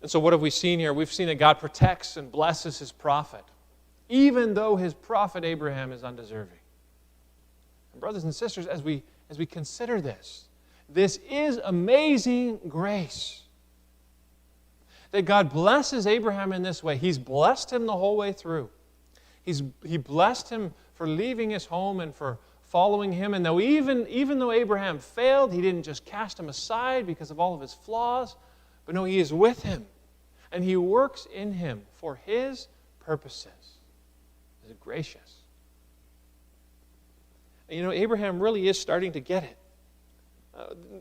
And so what have we seen here? We've seen that God protects and blesses His prophet, even though His prophet Abraham is undeserving. And brothers and sisters, as we consider this is amazing grace. That God blesses Abraham in this way. He's blessed him the whole way through. He blessed him for leaving his home and for following him. And though even though Abraham failed, He didn't just cast him aside because of all of his flaws. But no, He is with him. And He works in him for His purposes. He's gracious. And Abraham really is starting to get it.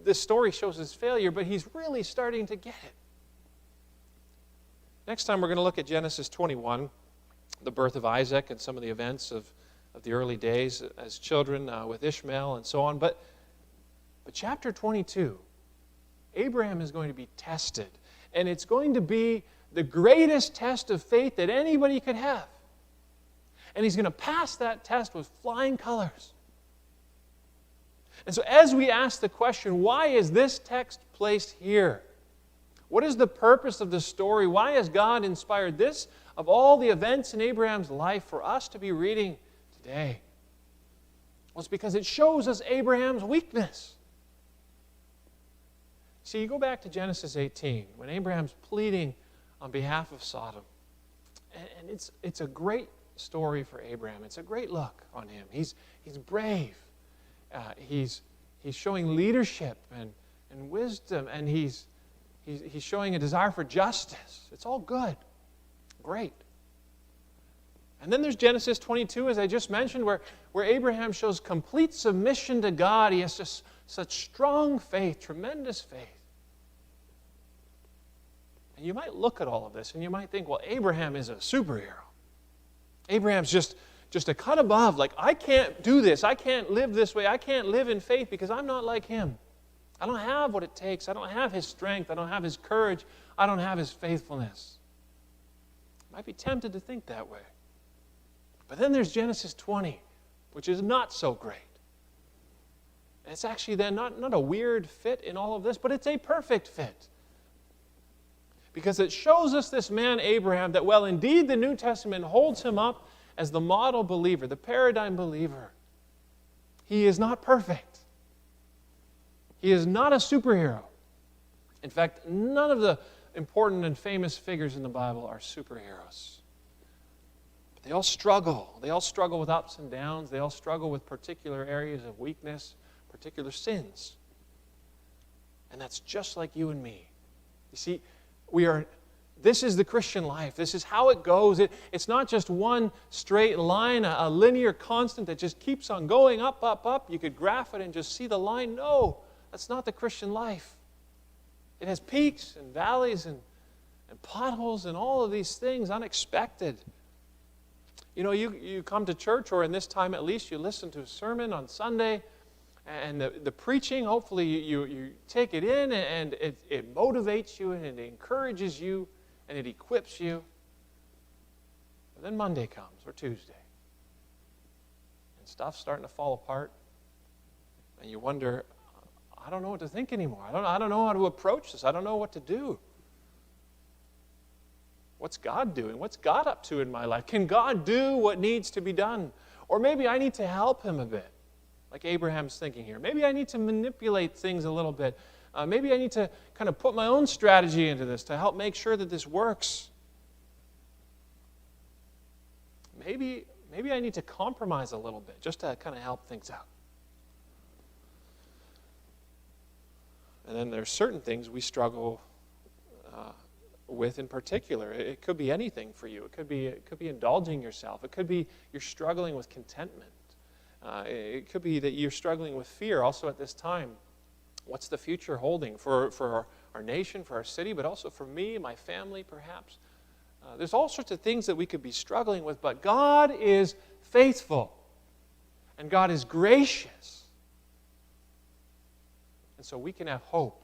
This story shows his failure, but he's really starting to get it. Next time we're going to look at Genesis 21, the birth of Isaac and some of the events of the early days as children with Ishmael and so on. But chapter 22, Abraham is going to be tested. And it's going to be the greatest test of faith that anybody could have. And he's going to pass that test with flying colors. And so as we ask the question, why is this text placed here? What is the purpose of the story? Why has God inspired this of all the events in Abraham's life for us to be reading today? Well, it's because it shows us Abraham's weakness. See, you go back to Genesis 18, when Abraham's pleading on behalf of Sodom. And it's a great story for Abraham. It's a great look on him. He's brave. He's showing leadership and wisdom, and he's showing a desire for justice. It's all good. Great. And then there's Genesis 22, as I just mentioned, where Abraham shows complete submission to God. He has just such strong faith, tremendous faith. And you might look at all of this and you might think, well, Abraham is a superhero. Abraham's just a cut above. Like, I can't do this. I can't live this way. I can't live in faith because I'm not like him. I don't have what it takes. I don't have his strength. I don't have his courage. I don't have his faithfulness. You might be tempted to think that way. But then there's Genesis 20, which is not so great. And it's actually then not a weird fit in all of this, but it's a perfect fit. Because it shows us this man Abraham that, well, indeed the New Testament holds him up as the model believer, the paradigm believer. He is not perfect. He is not a superhero. In fact, none of the important and famous figures in the Bible are superheroes. But they all struggle. They all struggle with ups and downs. They all struggle with particular areas of weakness, particular sins. And that's just like you and me. You see, this is the Christian life. This is how it goes. It's not just one straight line, a linear constant that just keeps on going up, up, up. You could graph it and just see the line. No, that's not the Christian life. It has peaks and valleys and potholes and all of these things, unexpected. You know, you come to church, or in this time at least, you listen to a sermon on Sunday, and the preaching, hopefully you take it in, and it motivates you, and it encourages you, and it equips you. But then Monday comes, or Tuesday, and stuff's starting to fall apart, and you wonder, I don't know what to think anymore. I don't know how to approach this. I don't know what to do. What's God doing? What's God up to in my life? Can God do what needs to be done? Or maybe I need to help Him a bit, like Abraham's thinking here. Maybe I need to manipulate things a little bit. Maybe I need to kind of put my own strategy into this to help make sure that this works. Maybe I need to compromise a little bit just to kind of help things out. And then there's certain things we struggle with in particular. It could be anything for you. It could be indulging yourself. It could be you're struggling with contentment. It could be that you're struggling with fear also at this time. What's the future holding for our nation, for our city, but also for me, my family, perhaps? There's all sorts of things that we could be struggling with, but God is faithful, and God is gracious. And so we can have hope